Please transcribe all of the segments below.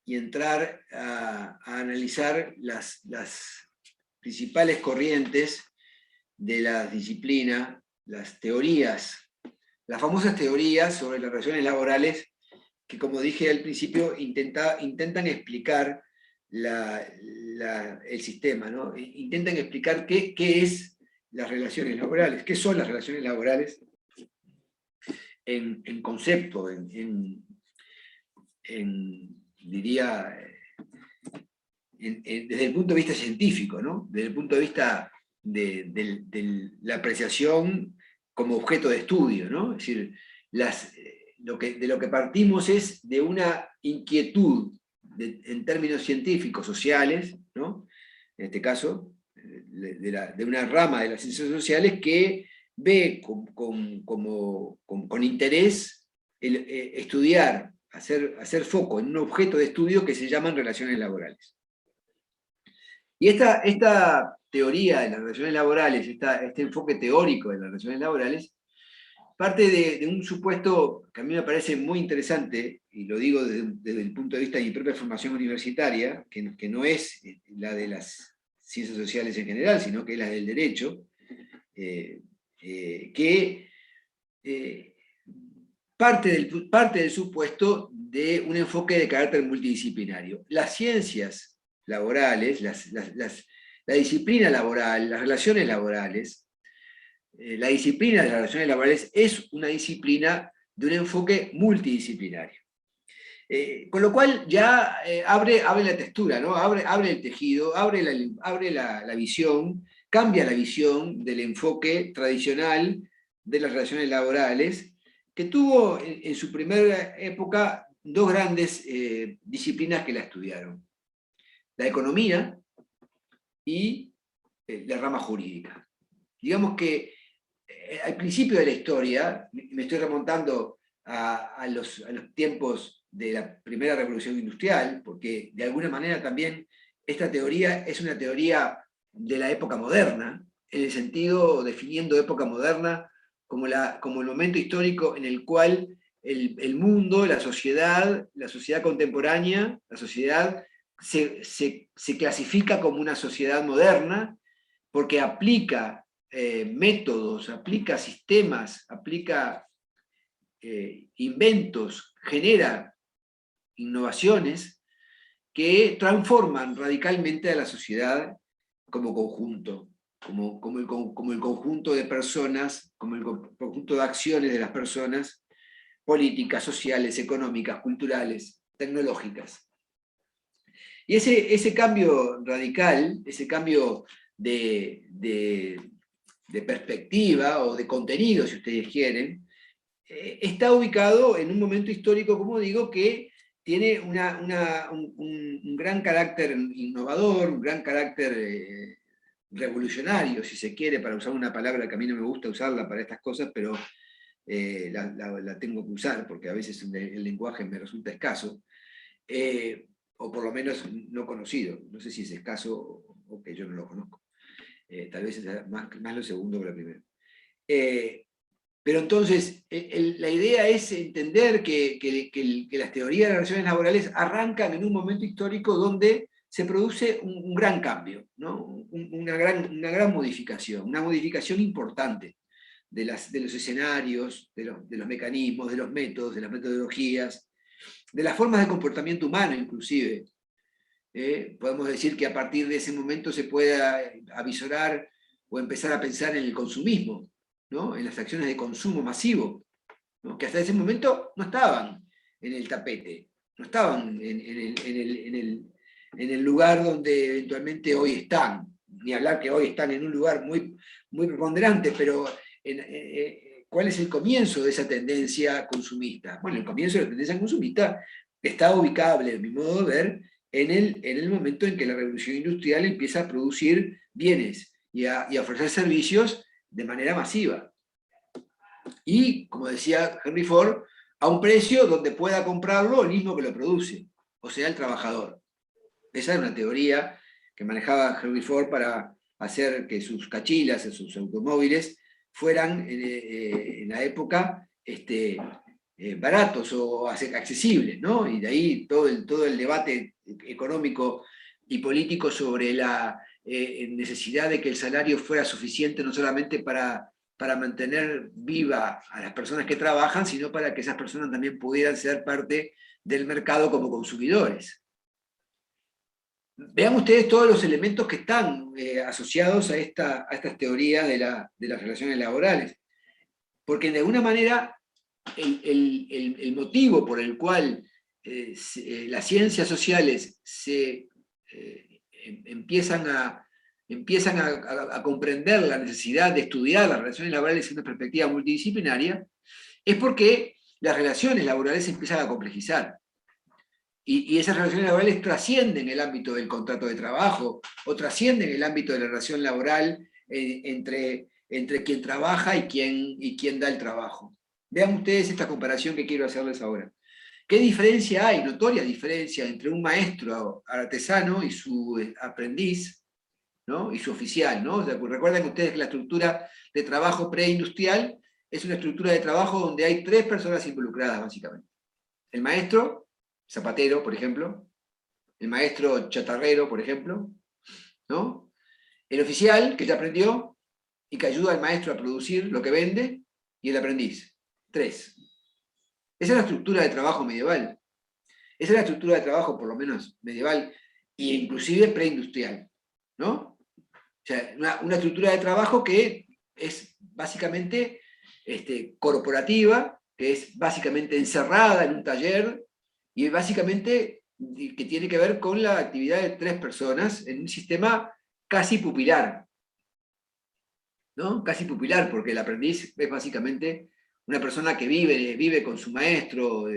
y entrar a analizar las principales corrientes de la disciplina, las teorías, las famosas teorías sobre las relaciones laborales, que como dije al principio, intentan explicar el sistema, ¿no? Intentan explicar qué es las relaciones laborales, qué son las relaciones laborales en concepto, diría, desde el punto de vista científico, ¿no? Desde el punto de vista de la apreciación como objeto de estudio, ¿no? Es decir, de lo que partimos es de una inquietud en términos científicos, sociales, ¿no? En este caso, de una rama de las ciencias sociales que ve con interés estudiar, hacer foco en un objeto de estudio que se llaman relaciones laborales. Y esta teoría de las relaciones laborales, este enfoque teórico de las relaciones laborales, parte de un supuesto que a mí me parece muy interesante, y lo digo desde el punto de vista de mi propia formación universitaria, que no es la de las ciencias sociales en general, sino que es la del derecho, que parte del supuesto de un enfoque de carácter multidisciplinario. Las ciencias laborales, la disciplina laboral, las relaciones laborales, la disciplina de las relaciones laborales es una disciplina de un enfoque multidisciplinario. Con lo cual ya abre la textura, ¿no? abre el tejido, abre la visión, cambia la visión del enfoque tradicional de las relaciones laborales, que tuvo en su primera época dos grandes disciplinas que la estudiaron: la economía y la rama jurídica. Digamos que al principio de la historia, me estoy remontando a los tiempos de la primera revolución industrial, porque de alguna manera también esta teoría es una teoría de la época moderna, en el sentido, definiendo época moderna como el momento histórico en el cual el mundo, la sociedad contemporánea, la sociedad se clasifica como una sociedad moderna, porque aplica métodos, aplica sistemas, aplica inventos, genera innovaciones que transforman radicalmente a la sociedad como conjunto, como el conjunto de personas, como el conjunto de acciones de las personas, políticas, sociales, económicas, culturales, tecnológicas. Y ese cambio radical, ese cambio de perspectiva o de contenido, si ustedes quieren, está ubicado en un momento histórico, como digo, que tiene un gran carácter innovador, un gran carácter revolucionario, si se quiere, para usar una palabra que a mí no me gusta usarla para estas cosas, pero la tengo que usar porque a veces el lenguaje me resulta escaso, o por lo menos no conocido. No sé si es escaso o que yo no lo conozco. Tal vez es más lo segundo que lo primero. Pero entonces, la idea es entender que las teorías de las relaciones laborales arrancan en un momento histórico donde se produce un gran cambio, ¿no? una gran modificación, una modificación importante de los escenarios, de los mecanismos, de los métodos, de las metodologías, de las formas de comportamiento humano inclusive. Podemos decir que a partir de ese momento se pueda avisorar o empezar a pensar en el consumismo, ¿no? En las acciones de consumo masivo, ¿no? Que hasta ese momento no estaban en el tapete, no estaban en el lugar donde eventualmente hoy están, ni hablar que hoy están en un lugar muy, muy preponderante, pero ¿cuál es el comienzo de esa tendencia consumista? Bueno, el comienzo de la tendencia consumista está ubicable, a mi modo de ver, en el momento en que la revolución industrial empieza a producir bienes y a ofrecer servicios de manera masiva. Y, como decía Henry Ford, a un precio donde pueda comprarlo el mismo que lo produce, o sea, el trabajador. Esa es una teoría que manejaba Henry Ford para hacer que sus cachilas, sus automóviles, fueran en la época baratos o accesibles, ¿no? Y de ahí todo el debate económico y político sobre la necesidad de que el salario fuera suficiente no solamente para mantener viva a las personas que trabajan, sino para que esas personas también pudieran ser parte del mercado como consumidores. Vean ustedes todos los elementos que están asociados a estas teorías de las relaciones laborales, porque de alguna manera el motivo por el cual las ciencias sociales empiezan a comprender la necesidad de estudiar las relaciones laborales en una perspectiva multidisciplinaria, es porque las relaciones laborales se empiezan a complejizar. Y esas relaciones laborales trascienden el ámbito del contrato de trabajo o trascienden el ámbito de la relación laboral entre quien trabaja y quien da el trabajo. Vean ustedes esta comparación que quiero hacerles ahora. ¿Qué diferencia hay? Notoria diferencia entre un maestro artesano y su aprendiz, ¿no? Y su oficial, ¿no? O sea, pues recuerden ustedes que la estructura de trabajo preindustrial es una estructura de trabajo donde hay 3 personas involucradas, básicamente. El maestro, zapatero, por ejemplo, el maestro chatarrero, por ejemplo, ¿no? El oficial, que ya aprendió y que ayuda al maestro a producir lo que vende, y el aprendiz. 3. Esa es la estructura de trabajo medieval. Esa es la estructura de trabajo, por lo menos medieval, e inclusive preindustrial, ¿no? O sea, una estructura de trabajo que es básicamente corporativa, que es básicamente encerrada en un taller, y básicamente que tiene que ver con la actividad de 3 personas en un sistema casi pupilar, ¿no? Casi pupilar, porque el aprendiz es básicamente una persona que vive con su maestro,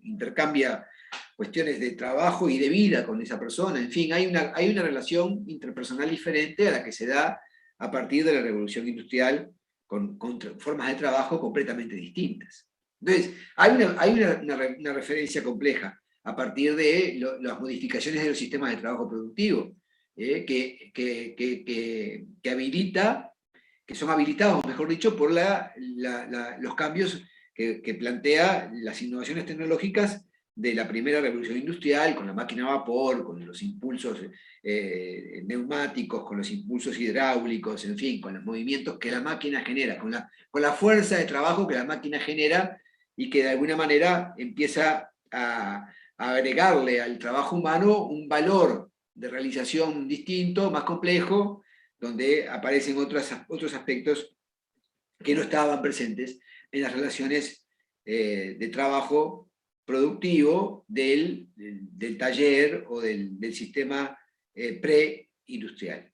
intercambia cuestiones de trabajo y de vida con esa persona, en fin, hay una relación interpersonal diferente a la que se da a partir de la revolución industrial con formas de trabajo completamente distintas. Entonces, hay una referencia compleja a partir de las modificaciones de los sistemas de trabajo productivo, que habilita, que son habilitados, mejor dicho, por los cambios que plantea las innovaciones tecnológicas de la primera revolución industrial, con la máquina a vapor, con los impulsos neumáticos, con los impulsos hidráulicos, en fin, con los movimientos que la máquina genera, con la fuerza de trabajo que la máquina genera y que de alguna manera empieza a agregarle al trabajo humano un valor de realización distinto, más complejo, donde aparecen otros aspectos que no estaban presentes en las relaciones de trabajo productivo del taller o del sistema preindustrial,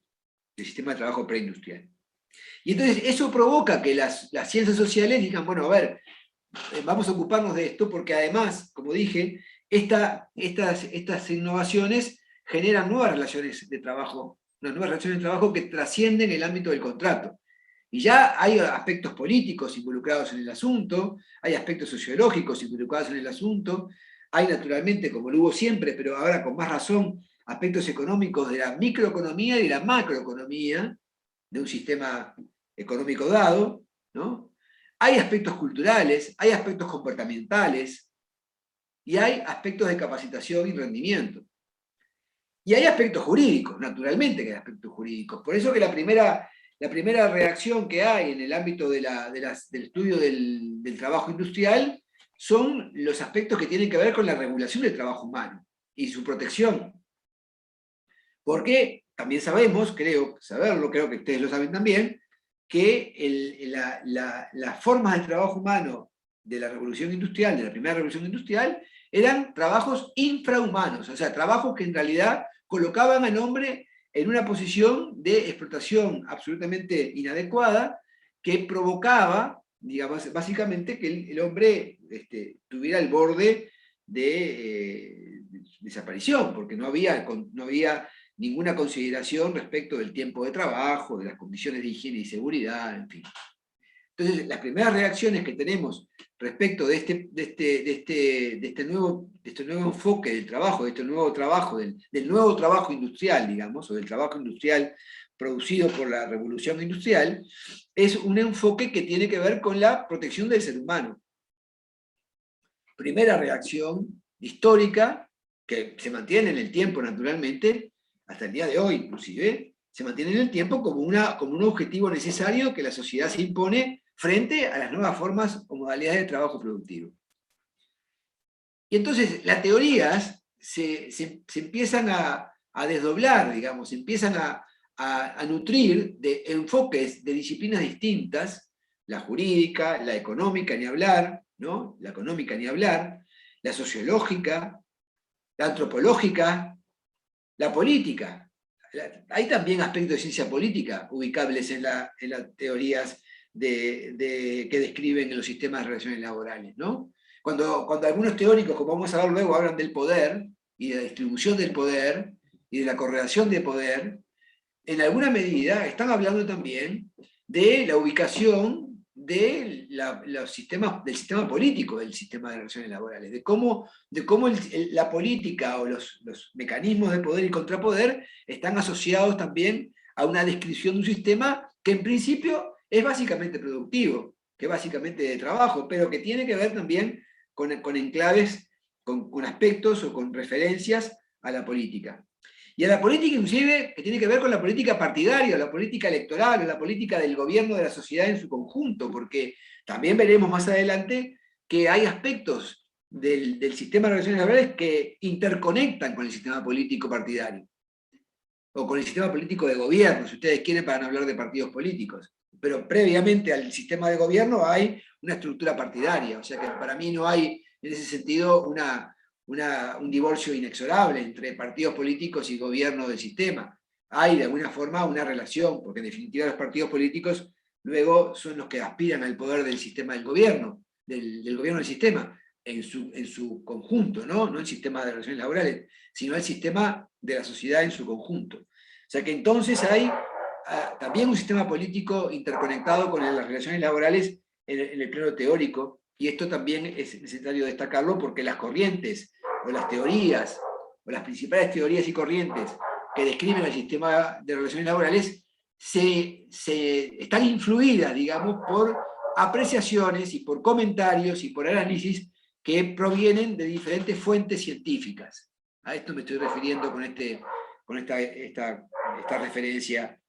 del sistema de trabajo preindustrial. Y entonces eso provoca que las ciencias sociales digan, bueno, a ver, vamos a ocuparnos de esto porque además, como dije, estas innovaciones generan nuevas relaciones de trabajo, unas nuevas relaciones de trabajo que trascienden el ámbito del contrato. Y ya hay aspectos políticos involucrados en el asunto, hay aspectos sociológicos involucrados en el asunto, hay naturalmente, como lo hubo siempre, pero ahora con más razón, aspectos económicos de la microeconomía y de la macroeconomía de un sistema económico dado, ¿no? Hay aspectos culturales, hay aspectos comportamentales y hay aspectos de capacitación y rendimiento. Y hay aspectos jurídicos, naturalmente que hay aspectos jurídicos. Por eso que la primera reacción que hay en el ámbito del estudio del trabajo industrial son los aspectos que tienen que ver con la regulación del trabajo humano y su protección. Porque también sabemos, creo que ustedes lo saben también, que las formas de trabajo humano de la revolución industrial, de la primera revolución industrial, eran trabajos infrahumanos, o sea, trabajos que en realidad colocaban al hombre en una posición de explotación absolutamente inadecuada que provocaba, digamos, básicamente que el hombre tuviera el borde de desaparición, porque no había ninguna consideración respecto del tiempo de trabajo, de las condiciones de higiene y seguridad, en fin. Entonces, las primeras reacciones que tenemos respecto de este nuevo enfoque del trabajo, de este nuevo trabajo, del nuevo trabajo industrial, digamos, o del trabajo industrial producido por la revolución industrial, es un enfoque que tiene que ver con la protección del ser humano. primera reacción histórica, que se mantiene en el tiempo naturalmente, hasta el día de hoy inclusive, se mantiene en el tiempo como un objetivo necesario que la sociedad se impone frente a las nuevas formas o modalidades de trabajo productivo. Y entonces las teorías se empiezan a desdoblar, digamos, se empiezan a nutrir de enfoques de disciplinas distintas, la jurídica, la económica, ni hablar, ¿no? La económica, ni hablar, la sociológica, la antropológica, la política. Hay también aspectos de ciencia política ubicables en las teorías que describen los sistemas de relaciones laborales, ¿no? Cuando algunos teóricos, como vamos a ver luego, hablan del poder y de la distribución del poder y de la correlación de poder, en alguna medida están hablando también de la ubicación del sistema político del sistema de relaciones laborales, de cómo la política o los mecanismos de poder y contrapoder están asociados también a una descripción de un sistema que en principio es básicamente productivo, que es básicamente de trabajo, pero que tiene que ver también con enclaves, con aspectos o con referencias a la política. Y a la política inclusive que tiene que ver con la política partidaria, la política electoral, o la política del gobierno de la sociedad en su conjunto, porque también veremos más adelante que hay aspectos del sistema de relaciones laborales que interconectan con el sistema político partidario, o con el sistema político de gobierno, si ustedes quieren, para no hablar de partidos políticos. Pero previamente al sistema de gobierno hay una estructura partidaria, o sea que para mí no hay en ese sentido un divorcio inexorable entre partidos políticos y gobierno del sistema. Hay de alguna forma una relación, porque en definitiva los partidos políticos luego son los que aspiran al poder del sistema del gobierno del sistema, en su conjunto, no el sistema de relaciones laborales, sino el sistema de la sociedad en su conjunto. O sea que entonces hay también un sistema político interconectado con las relaciones laborales en el plano teórico, y esto también es necesario destacarlo porque las corrientes o las teorías, o las principales teorías y corrientes que describen el sistema de relaciones laborales están influidas, digamos, por apreciaciones y por comentarios y por análisis que provienen de diferentes fuentes científicas. A esto me estoy refiriendo con esta referencia.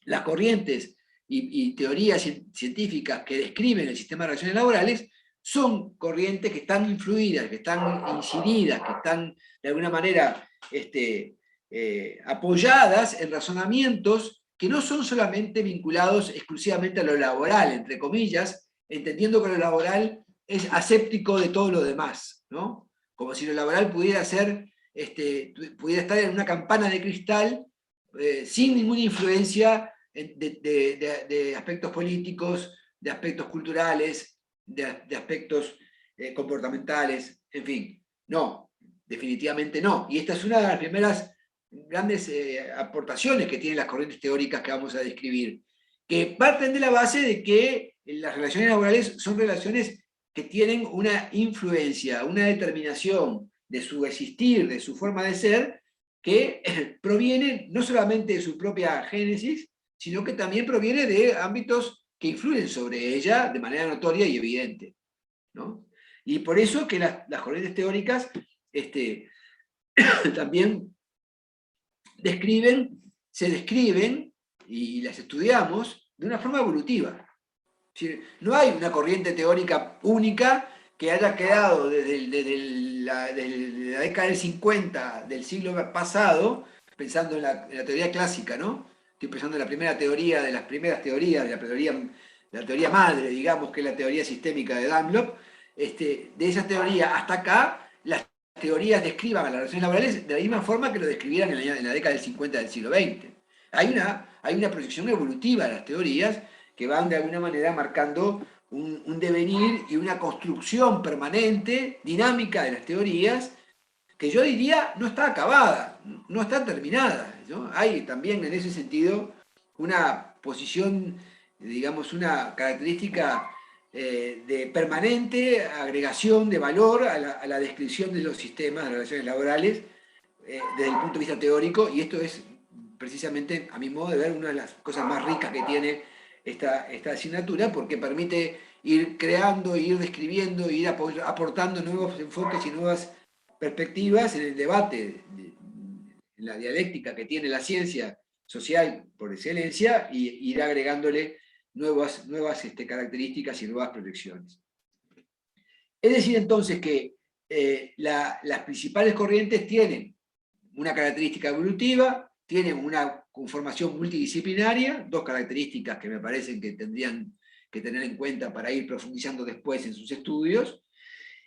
Las corrientes y teorías científicas que describen el sistema de relaciones laborales son corrientes que están influidas, que están incididas, que están de alguna manera apoyadas en razonamientos que no son solamente vinculados exclusivamente a lo laboral, entre comillas, entendiendo que lo laboral es aséptico de todo lo demás, ¿no? Como si lo laboral pudiera estar en una campana de cristal sin ninguna influencia de aspectos políticos, de aspectos culturales, de aspectos comportamentales, en fin. No, definitivamente no. Y esta es una de las primeras grandes aportaciones que tienen las corrientes teóricas que vamos a describir, que parten de la base de que las relaciones laborales son relaciones que tienen una influencia, una determinación de su existir, de su forma de ser, que proviene no solamente de su propia génesis, sino que también proviene de ámbitos que influyen sobre ella de manera notoria y evidente, ¿no? Y por eso que las corrientes teóricas también se describen y las estudiamos de una forma evolutiva. Es decir, no hay una corriente teórica única que haya quedado desde la década del 50 del siglo pasado, pensando en la teoría clásica, ¿no? Estoy pensando en la primera teoría, de las primeras teorías, de la teoría madre, digamos, que es la teoría sistémica de Dunlop. De esa teoría hasta acá, las teorías describan a las relaciones laborales de la misma forma que lo describieran en la década del 50 del siglo XX. Hay una proyección evolutiva de las teorías que van de alguna manera marcando un devenir y una construcción permanente, dinámica de las teorías, que yo diría no está acabada, no está terminada, ¿no? Hay también en ese sentido una posición, digamos, una característica de permanente agregación de valor a la descripción de los sistemas de relaciones laborales desde el punto de vista teórico, y esto es precisamente, a mi modo de ver, una de las cosas más ricas que tiene esta asignatura, porque permite ir creando, ir describiendo, ir aportando nuevos enfoques y nuevas perspectivas en el debate, en la dialéctica que tiene la ciencia social por excelencia, y ir agregándole nuevas características y nuevas proyecciones. Es decir, entonces, que las principales corrientes tienen una característica evolutiva, tienen una conformación multidisciplinaria, dos características que me parecen que tendrían que tener en cuenta para ir profundizando después en sus estudios,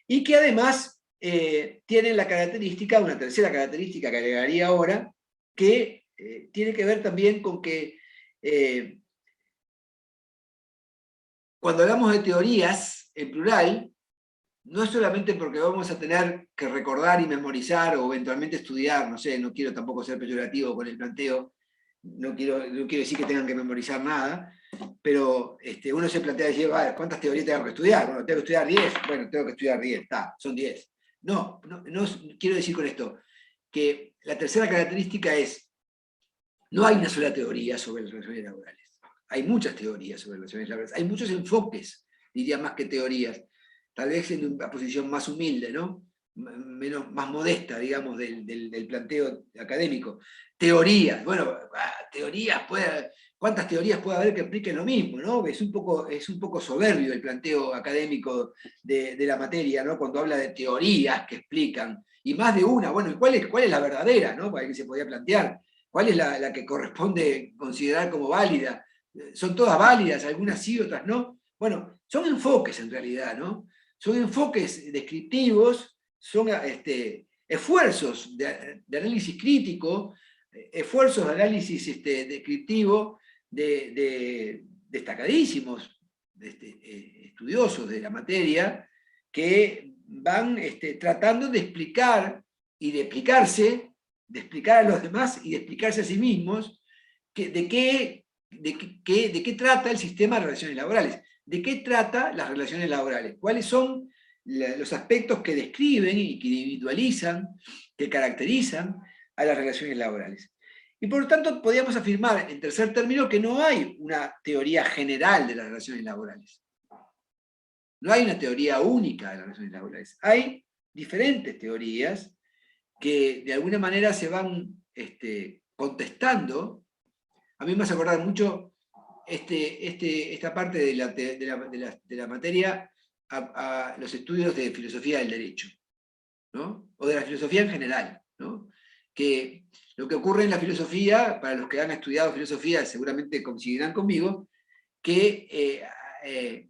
y que además tienen la característica, una tercera característica que agregaría ahora, que tiene que ver también con que cuando hablamos de teorías en plural, no es solamente porque vamos a tener que recordar y memorizar o eventualmente estudiar, no sé, no quiero tampoco ser peyorativo con el planteo, no quiero decir que tengan que memorizar nada, pero uno se plantea decir, vale, ¿cuántas teorías tengo que estudiar? Bueno, tengo que estudiar 10, bueno, tengo que estudiar 10, son 10. No quiero decir con esto que la tercera característica es, no hay una sola teoría sobre las relaciones laborales. Hay muchas teorías sobre las relaciones laborales, hay muchos enfoques, diría más que teorías, tal vez en una posición más humilde, ¿no? Más modesta, digamos, del planteo académico. Teorías, bueno, teorías, ¿cuántas teorías puede haber que expliquen lo mismo? ¿No? Es un poco soberbio el planteo académico de la materia, ¿no? Cuando habla de teorías que explican, y más de una, bueno, ¿y cuál es la verdadera, ¿no? Para que se podía plantear. ¿Cuál es la que corresponde considerar como válida? ¿Son todas válidas? Algunas sí, otras no. Bueno, son enfoques en realidad, ¿no? Son enfoques descriptivos, son esfuerzos de análisis crítico, esfuerzos de análisis descriptivo destacadísimos, estudiosos de la materia, que van tratando de explicar y de explicarse, de explicar a los demás y de explicarse a sí mismos de qué trata el sistema de relaciones laborales, de qué trata las relaciones laborales, cuáles son los aspectos que describen y que individualizan, que caracterizan a las relaciones laborales. Y por lo tanto podríamos afirmar, en tercer término, que no hay una teoría general de las relaciones laborales. No hay una teoría única de las relaciones laborales. Hay diferentes teorías que de alguna manera se van contestando. A mí me hace acordar mucho esta parte de la materia a los estudios de filosofía del derecho, ¿no? O de la filosofía en general, ¿no? Que lo que ocurre en la filosofía, para los que han estudiado filosofía seguramente coincidirán conmigo, que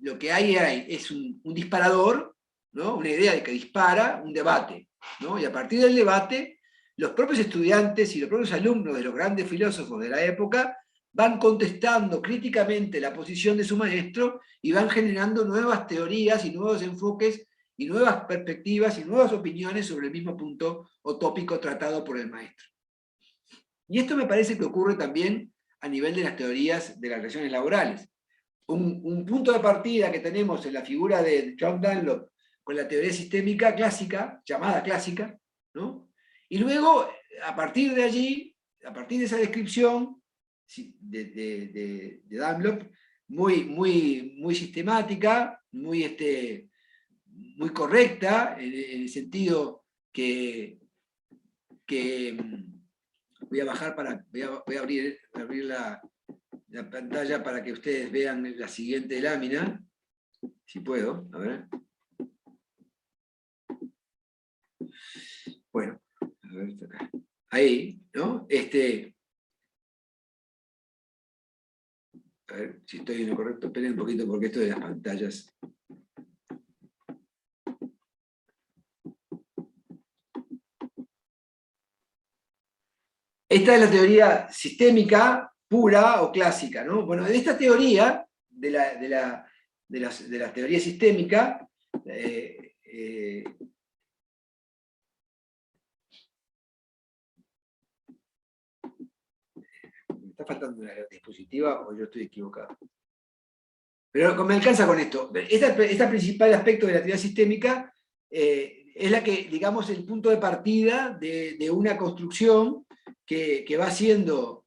lo que hay es un disparador, ¿no? Una idea de que dispara un debate, ¿no? Y a partir del debate, los propios estudiantes y los propios alumnos de los grandes filósofos de la época van contestando críticamente la posición de su maestro y van generando nuevas teorías y nuevos enfoques y nuevas perspectivas y nuevas opiniones sobre el mismo punto o tópico tratado por el maestro. Y esto me parece que ocurre también a nivel de las teorías de las relaciones laborales. Un punto de partida que tenemos en la figura de John Dunlop con la teoría sistémica clásica, llamada clásica, ¿no? Y luego, a partir de allí, a partir de esa descripción de Dunlop, muy sistemática, muy correcta, en el sentido que voy a bajar voy a abrir la pantalla para que ustedes vean la siguiente lámina, si puedo, a ver. Bueno, a ver, está acá. Ahí, ¿no? A ver si estoy en lo correcto, esperen un poquito porque esto de las pantallas. Esta es la teoría sistémica pura o clásica, ¿no? Bueno, de esta teoría, de la teoría sistémica, ¿me está faltando una diapositiva o yo estoy equivocado? Pero me alcanza con esto. Este principal aspecto de la teoría sistémica es la que, digamos, el punto de partida de una construcción que va haciendo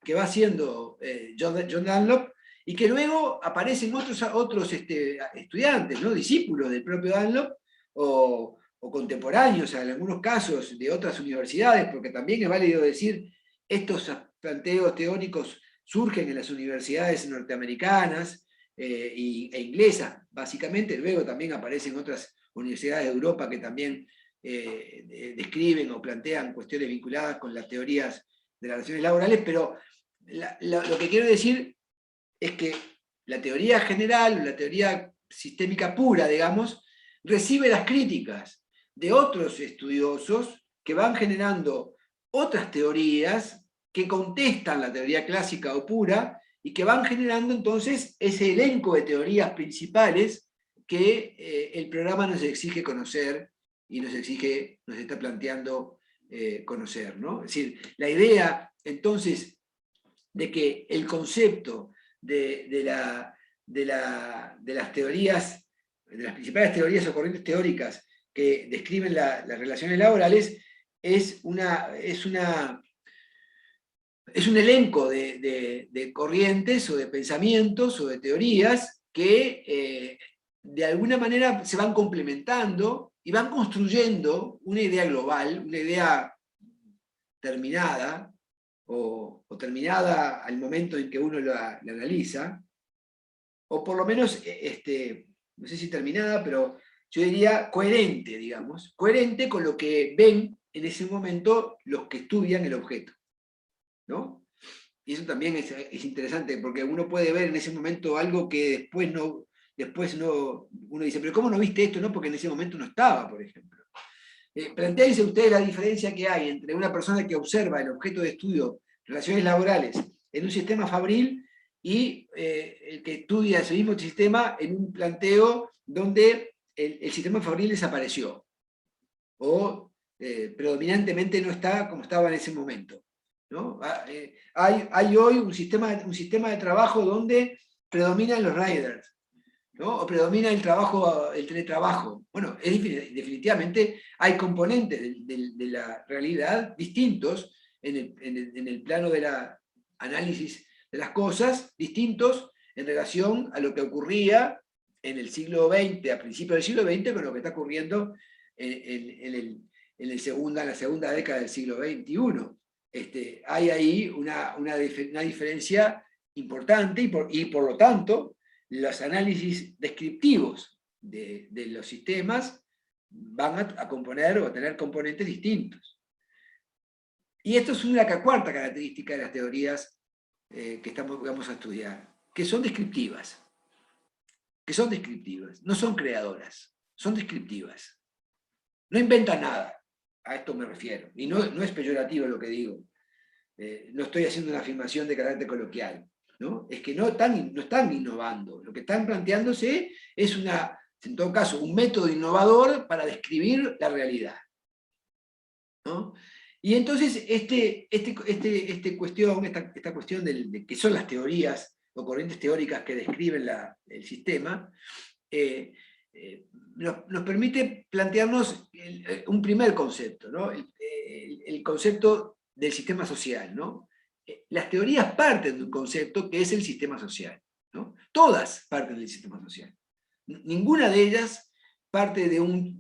John Dunlop y que luego aparecen otros estudiantes, ¿no? Discípulos del propio Dunlop, o contemporáneos, en algunos casos, de otras universidades, porque también es válido decir, estos planteos teóricos surgen en las universidades norteamericanas e inglesas, básicamente, luego también aparecen otras universidades de Europa que también describen o plantean cuestiones vinculadas con las teorías de las relaciones laborales, pero lo que quiero decir es que la teoría general, la teoría sistémica pura, digamos, recibe las críticas de otros estudiosos que van generando otras teorías que contestan la teoría clásica o pura y que van generando entonces ese elenco de teorías principales que el programa nos exige conocer y nos está planteando conocer, ¿no? Es decir, la idea entonces de que el concepto de las teorías, de las principales teorías o corrientes teóricas que describen las relaciones laborales, es un elenco de corrientes o de pensamientos o de teorías que de alguna manera se van complementando y van construyendo una idea global, una idea terminada, o terminada al momento en que uno la analiza, o por lo menos, no sé si terminada, pero yo diría coherente, digamos, coherente con lo que ven en ese momento los que estudian el objeto, ¿no? Y eso también es interesante, porque uno puede ver en ese momento algo que después no, uno dice, pero ¿cómo no viste esto? No, porque en ese momento no estaba, por ejemplo. Plantéense ustedes la diferencia que hay entre una persona que observa el objeto de estudio, relaciones laborales, en un sistema fabril y el que estudia ese mismo sistema en un planteo donde el sistema fabril desapareció o predominantemente no está como estaba en ese momento, ¿no? Hay hoy un sistema de trabajo donde predominan los riders, ¿no? O predomina el teletrabajo. Bueno, definitivamente hay componentes de la realidad distintos en el plano del análisis de las cosas, distintos en relación a lo que ocurría en el siglo XX, a principios del siglo XX, con lo que está ocurriendo en la segunda década del siglo XXI. Hay ahí una diferencia importante y por lo tanto los análisis descriptivos de los sistemas van a componer o a tener componentes distintos. Y esto es una cuarta característica de las teorías que vamos a estudiar, que son descriptivas. No son creadoras, son descriptivas. No inventan nada, a esto me refiero. Y no es peyorativo lo que digo. No estoy haciendo una afirmación de carácter coloquial, ¿no? Es que no están innovando. Lo que están planteándose es en todo caso, un método innovador para describir la realidad, ¿no? Y entonces esta cuestión de qué son las teorías o corrientes teóricas que describen el sistema, nos permite plantearnos un primer concepto, ¿no? El concepto del sistema social, ¿no? Las teorías parten de un concepto que es el sistema social, ¿no? Todas parten del sistema social. Ninguna de ellas parte de un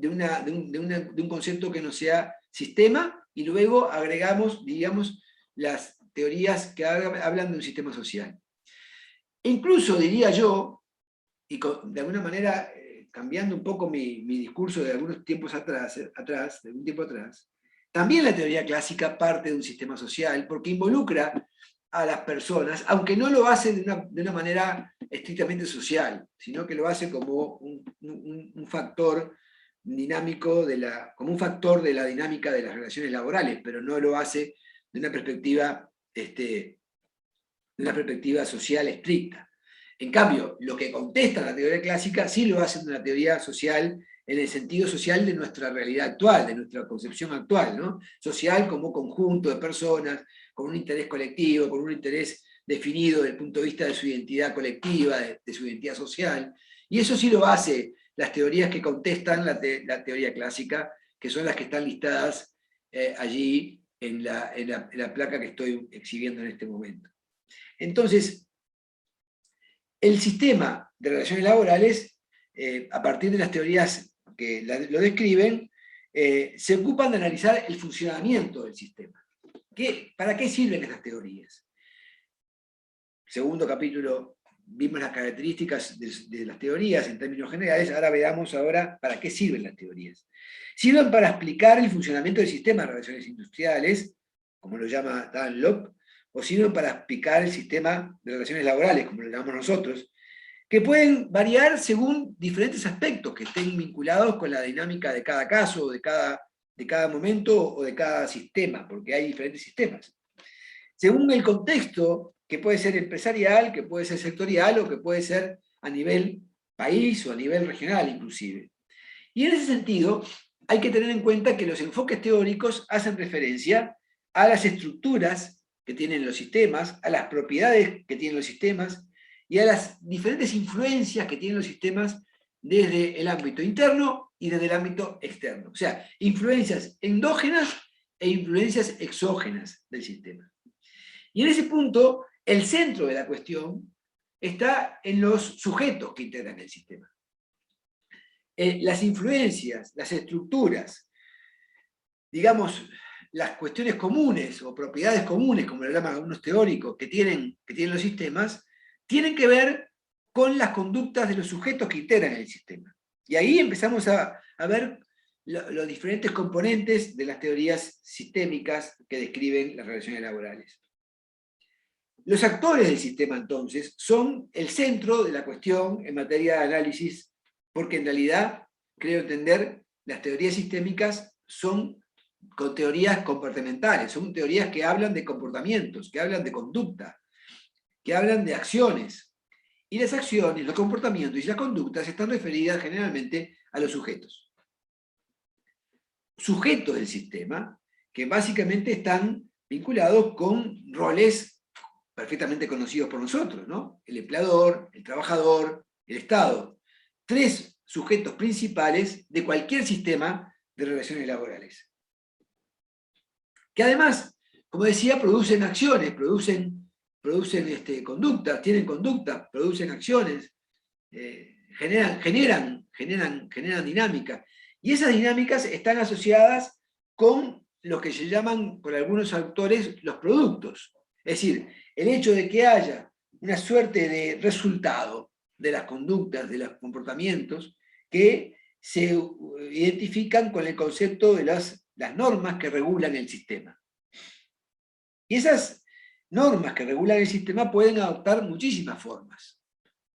concepto que no sea sistema, y luego agregamos, digamos, las teorías que hablan de un sistema social. Incluso diría yo, y de alguna manera cambiando un poco mi discurso de algunos tiempos atrás, de algún tiempo atrás, también la teoría clásica parte de un sistema social porque involucra a las personas, aunque no lo hace de una manera estrictamente social, sino que lo hace como un factor dinámico, como un factor de la dinámica de las relaciones laborales, pero no lo hace de una perspectiva social estricta. En cambio, lo que contesta la teoría clásica sí lo hace una teoría social en el sentido social de nuestra realidad actual, de nuestra concepción actual, ¿no? Social como conjunto de personas, con un interés colectivo, con un interés definido desde el punto de vista de su identidad colectiva, de su identidad social. Y eso sí lo hace las teorías que contestan la teoría clásica, que son las que están listadas allí en la placa que estoy exhibiendo en este momento. Entonces, El sistema de relaciones laborales, a partir de las teorías que lo describen, se ocupan de analizar el funcionamiento del sistema. ¿Para qué sirven estas teorías? Segundo capítulo, vimos las características de las teorías en términos generales, ahora veamos para qué sirven las teorías. Sirven para explicar el funcionamiento del sistema de relaciones industriales, como lo llama Dunlop, o sirven para explicar el sistema de relaciones laborales, como lo llamamos nosotros, que pueden variar según diferentes aspectos que estén vinculados con la dinámica de cada caso, de cada momento o de cada sistema, porque hay diferentes sistemas. Según el contexto, que puede ser empresarial, que puede ser sectorial o que puede ser a nivel país o a nivel regional inclusive. Y en ese sentido, hay que tener en cuenta que los enfoques teóricos hacen referencia a las estructuras que tienen los sistemas, a las propiedades que tienen los sistemas y a las diferentes influencias que tienen los sistemas desde el ámbito interno y desde el ámbito externo. O sea, influencias endógenas e influencias exógenas del sistema. Y en ese punto, el centro de la cuestión está en los sujetos que integran el sistema. Las influencias, las estructuras, digamos, las cuestiones comunes o propiedades comunes, como lo llaman algunos teóricos, que tienen los sistemas, tienen que ver con las conductas de los sujetos que integran el sistema. Y ahí empezamos a ver los diferentes componentes de las teorías sistémicas que describen las relaciones laborales. Los actores del sistema, entonces, son el centro de la cuestión en materia de análisis, porque en realidad, creo entender, las teorías sistémicas son teorías comportamentales, son teorías que hablan de comportamientos, que hablan de conducta, que hablan de acciones. Y las acciones, los comportamientos y las conductas están referidas generalmente a los sujetos. Sujetos del sistema que básicamente están vinculados con roles perfectamente conocidos por nosotros, ¿no? El empleador, el trabajador, el Estado. Tres sujetos principales de cualquier sistema de relaciones laborales. Que además, como decía, producen acciones, producen conductas, tienen conductas, producen acciones, generan dinámicas. Y esas dinámicas están asociadas con lo que se llaman, por algunos autores, los productos. Es decir, el hecho de que haya una suerte de resultado de las conductas, de los comportamientos, que se identifican con el concepto de las normas que regulan el sistema. Y esas normas que regulan el sistema pueden adoptar muchísimas formas.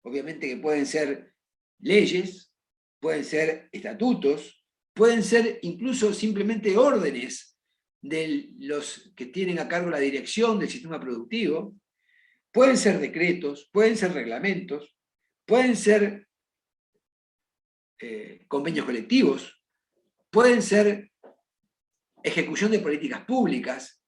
Obviamente que pueden ser leyes, pueden ser estatutos, pueden ser incluso simplemente órdenes de los que tienen a cargo la dirección del sistema productivo, pueden ser decretos, pueden ser reglamentos, pueden ser convenios colectivos, pueden ser ejecución de políticas públicas,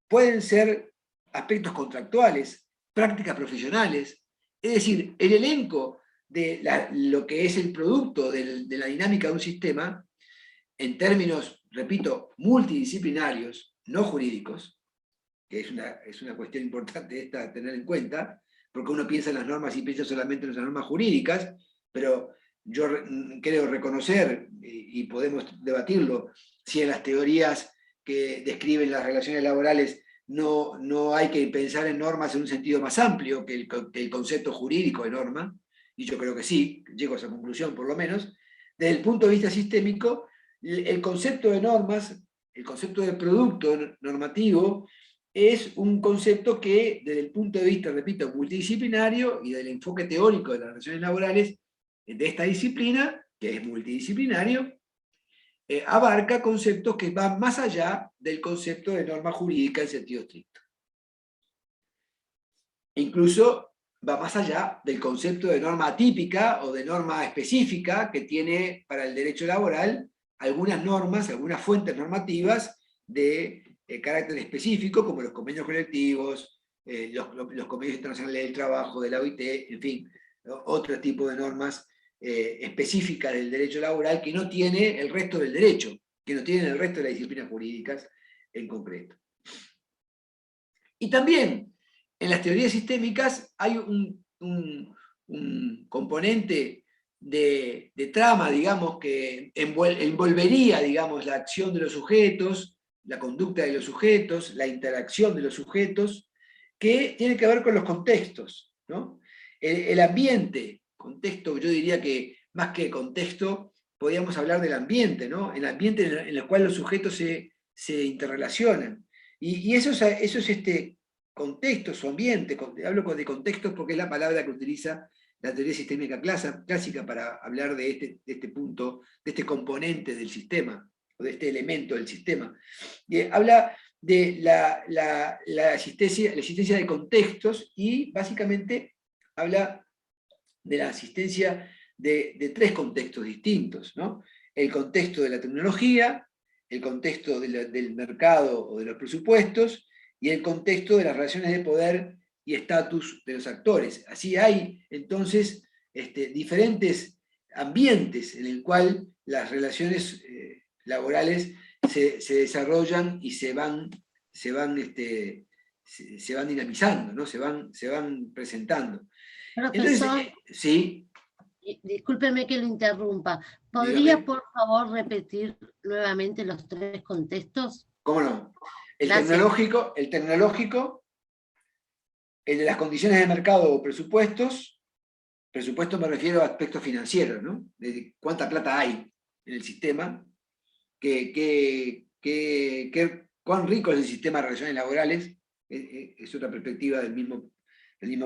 pueden ser aspectos contractuales, prácticas profesionales, es decir, el elenco de lo que es el producto de la dinámica de un sistema, en términos, repito, multidisciplinarios, no jurídicos, que es una cuestión importante esta a tener en cuenta, porque uno piensa en las normas y piensa solamente en las normas jurídicas, pero yo creo reconocer, y podemos debatirlo, si en las teorías que describen las relaciones laborales no hay que pensar en normas en un sentido más amplio que el concepto jurídico de norma, y yo creo que sí, llego a esa conclusión por lo menos. Desde el punto de vista sistémico, el concepto de normas, el concepto de producto normativo, es un concepto que, desde el punto de vista, repito, multidisciplinario y del enfoque teórico de las relaciones laborales de esta disciplina, que es multidisciplinario, abarca conceptos que van más allá del concepto de norma jurídica en sentido estricto. Incluso va más allá del concepto de norma atípica o de norma específica que tiene para el derecho laboral algunas normas, algunas fuentes normativas de carácter específico, como los convenios colectivos, los convenios internacionales del trabajo, de la OIT, en fin, otro tipo de normas específicas del derecho laboral que no tiene el resto del derecho, que no tienen el resto de las disciplinas jurídicas en concreto. Y también en las teorías sistémicas hay componente de trama, digamos, que envolvería, digamos, la acción de los sujetos, la conducta de los sujetos, la interacción de los sujetos, que tiene que ver con los contextos, ¿no? El ambiente, contexto, yo diría que más que contexto, podríamos hablar del ambiente, ¿no? El ambiente en el cual los sujetos se interrelacionan. Y eso es contexto, su ambiente. Hablo de contextos porque es la palabra que utiliza la teoría sistémica clásica para hablar de este punto, de este componente del sistema, o de este elemento del sistema. Y habla de la existencia de contextos y básicamente habla de la existencia de tres contextos distintos, ¿no? El contexto de la tecnología, el contexto del mercado o de los presupuestos, y el contexto de las relaciones de poder y estatus de los actores. Así hay, entonces, diferentes ambientes en el cual las relaciones laborales se desarrollan y se van dinamizando, ¿no? se van presentando. Profesor, Entonces, sí. Discúlpeme que lo interrumpa. ¿Podría, Dígame. por favor, repetir nuevamente los tres contextos? ¿Cómo no? El Gracias. tecnológico, el de las condiciones de mercado o presupuestos me refiero a aspectos financieros, ¿no? De cuánta plata hay en el sistema, cuán rico es el sistema de relaciones laborales, es otra perspectiva del mismo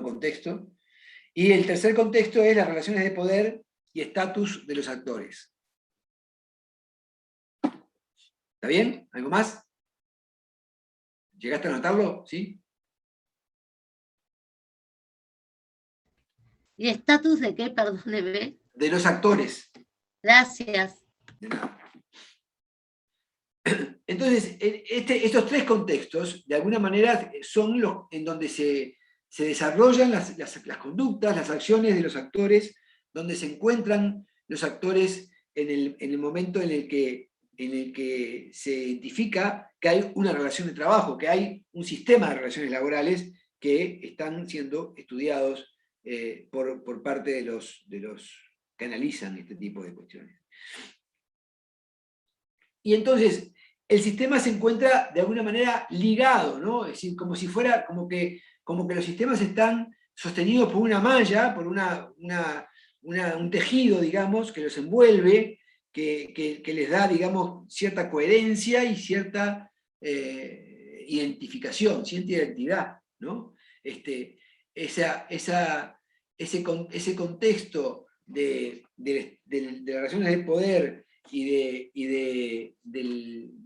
contexto. Y el tercer contexto es las relaciones de poder y estatus de los actores. ¿Está bien? ¿Algo más? ¿Llegaste a notarlo? ¿Sí? ¿Y estatus de qué, perdóneme? De los actores. Gracias. De nada. Entonces, estos tres contextos, de alguna manera, son los en donde se desarrollan las conductas, las acciones de los actores, donde se encuentran los actores en el momento en el que se identifica que hay una relación de trabajo, que hay un sistema de relaciones laborales que están siendo estudiados por parte de los que analizan este tipo de cuestiones. Y entonces, el sistema se encuentra de alguna manera ligado, ¿no? Es decir, como si fuera, como que los sistemas están sostenidos por una malla, por un tejido, digamos, que los envuelve, que les da, digamos, cierta coherencia y cierta identificación, cierta identidad, ¿no? Ese contexto de las relaciones de poder y del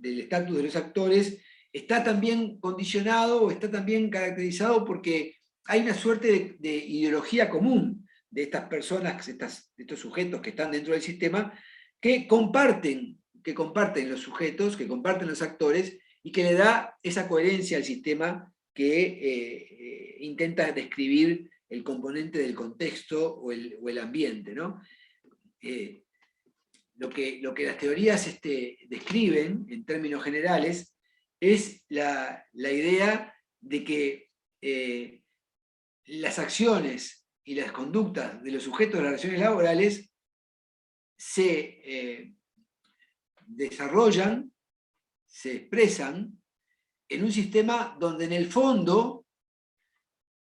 estatus de los actores está también condicionado o está también caracterizado porque hay una suerte de ideología común de estas personas, de estos sujetos que están dentro del sistema, que comparten los sujetos, que comparten los actores, y que le da esa coherencia al sistema que intenta describir el componente del contexto o el ambiente, ¿no? Lo que las teorías describen, en términos generales, es la idea de que las acciones y las conductas de los sujetos de las relaciones laborales se desarrollan, se expresan en un sistema donde en el fondo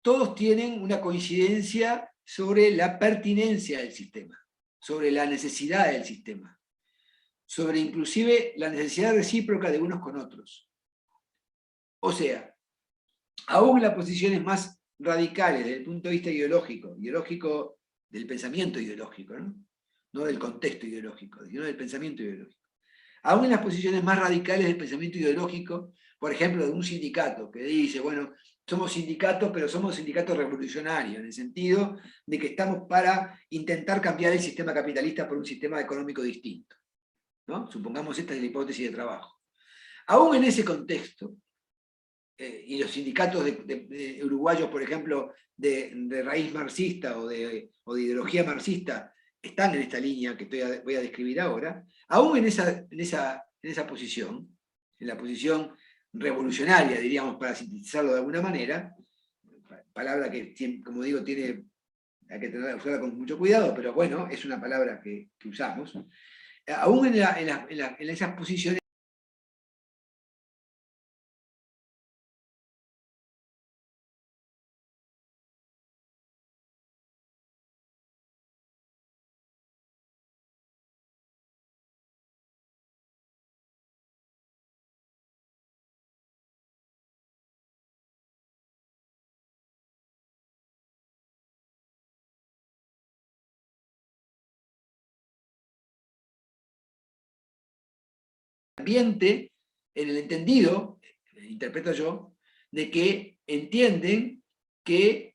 todos tienen una coincidencia sobre la pertinencia del sistema, sobre la necesidad del sistema, sobre inclusive la necesidad recíproca de unos con otros. O sea, aún las posiciones más radicales desde el punto de vista ideológico del pensamiento ideológico, no del contexto ideológico, sino del pensamiento ideológico. Aún en las posiciones más radicales del pensamiento ideológico, por ejemplo, de un sindicato que dice, bueno, somos sindicatos, pero somos sindicatos revolucionarios, en el sentido de que estamos para intentar cambiar el sistema capitalista por un sistema económico distinto, ¿no? Supongamos esta es la hipótesis de trabajo. Aún en ese contexto, y los sindicatos de uruguayos, por ejemplo, de raíz marxista o de ideología marxista, están en esta línea que voy a describir ahora, aún en esa posición, en la posición revolucionaria, diríamos, para sintetizarlo de alguna manera, palabra que, como digo, tiene hay que usarla con mucho cuidado, pero bueno, es una palabra que usamos. Aún en esas posiciones ambiente, en el entendido, interpreto yo, de que entienden que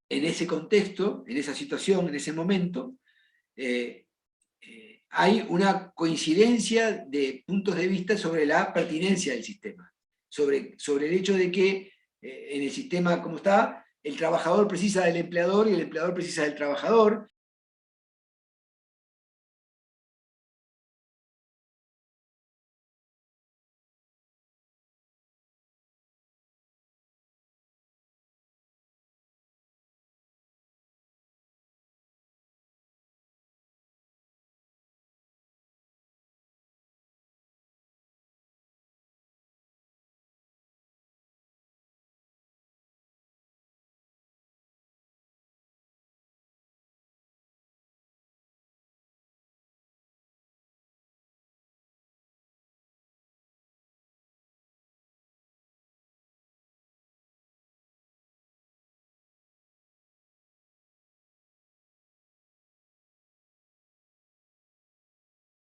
en ese contexto, en esa situación, en ese momento, hay una coincidencia de puntos de vista sobre la pertinencia del sistema, sobre el hecho de que en el sistema como está, el trabajador precisa del empleador y el empleador precisa del trabajador,